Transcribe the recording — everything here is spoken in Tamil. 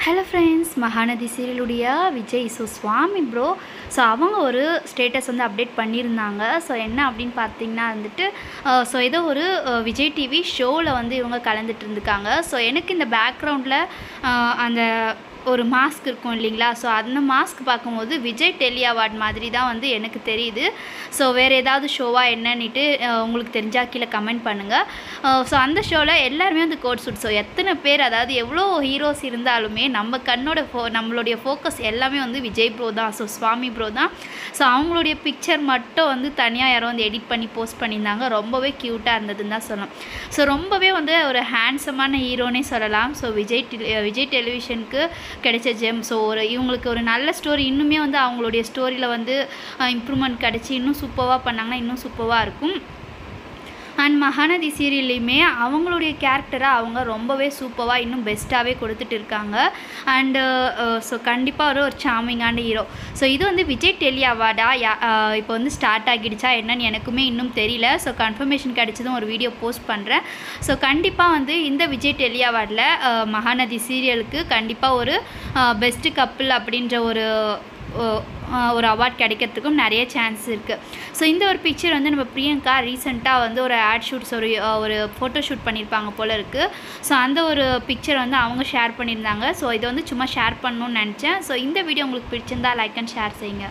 ஹலோ ஃப்ரெண்ட்ஸ், மகாநதி சீரியலுடைய விஜய் சுவாமி ப்ரோ அவங்க ஒரு ஸ்டேட்டஸ் வந்து அப்டேட் பண்ணியிருந்தாங்க. என்ன அப்படின்னு பார்த்தீங்கன்னா வந்துட்டு ஏதோ ஒரு விஜய் டிவி ஷோவில் வந்து இவங்க கலந்துட்டு இருந்துக்காங்க. எனக்கு இந்த பேக்ரவுண்டில் அந்த ஒரு மாஸ்க் இருக்கும் இல்லைங்களா, அந்த மாஸ்க் பார்க்கும்போது விஜய் டெலி அவார்ட் மாதிரி தான் வந்து எனக்கு தெரியுது. வேறு ஏதாவது ஷோவாக என்னன்னுட்டு உங்களுக்கு தெரிஞ்சால் கீழே கமெண்ட் பண்ணுங்கள். அந்த ஷோவில் எல்லாருமே வந்து கோட் சூட். எத்தனை பேர், அதாவது எவ்வளோ ஹீரோஸ் இருந்தாலுமே நம்ம நம்மளுடைய ஃபோக்கஸ் எல்லாமே வந்து விஜய் ப்ரோ தான், சுவாமி ப்ரோ தான். அவங்களுடைய பிக்சர் மட்டும் வந்து தனியாக யாரோ வந்து எடிட் பண்ணி போஸ்ட் பண்ணியிருந்தாங்க. ரொம்பவே க்யூட்டாக இருந்ததுன்னு தான் சொல்லணும். ரொம்பவே வந்து ஒரு ஹேண்ட்ஸமான ஹீரோனே சொல்லலாம். விஜய் டெலிவிஷனுக்கு கிடைச்ச ஜெம். இவங்களுக்கு ஒரு நல்ல ஸ்டோரி, இன்னுமே வந்து அவங்களுடைய ஸ்டோரியில் வந்து இம்ப்ரூவ்மெண்ட் கிடச்சி இன்னும் சூப்பராக பண்ணாங்கன்னா இன்னும் சூப்பராக இருக்கும். அண்ட் மகாநதி சீரியல்லையுமே அவங்களுடைய கேரக்டரை அவங்க ரொம்பவே சூப்பராக இன்னும் பெஸ்ட்டாகவே கொடுத்துட்டு இருக்காங்க. அண்டு கண்டிப்பாக ஒரு சாமிங்கான ஹீரோ. இது வந்து விஜய் டெலி அவார்டா இப்போ வந்து ஸ்டார்ட் ஆகிடுச்சா என்னன்னு எனக்குமே இன்னும் தெரியல. கன்ஃபர்மேஷன் கிடைச்சதும் ஒரு வீடியோ போஸ்ட் பண்ணுறேன். கண்டிப்பாக வந்து இந்த விஜய் டெலி அவார்டில் மகாநதி சீரியலுக்கு கண்டிப்பாக ஒரு பெஸ்ட்டு கப்பிள் அப்படின்ற ஒரு அவார்ட் கிடைக்கிறதுக்கும் நிறைய சான்ஸ் இருக்குது. இந்த ஒரு பிக்சர் வந்து நம்ம பிரியங்கா ரீசெண்டாக வந்து ஒரு ஆட் ஷூட்ஸ் ஒரு ஃபோட்டோ ஷூட் பண்ணியிருப்பாங்க போல் இருக்குது. அந்த ஒரு பிக்சர் வந்து அவங்க ஷேர் பண்ணியிருந்தாங்க. இதை வந்து சும்மா ஷேர் பண்ணணும்னு நினச்சேன். இந்த வீடியோ உங்களுக்கு பிடிச்சிருந்தா லைக் அண்ட் ஷேர் செய்யுங்க.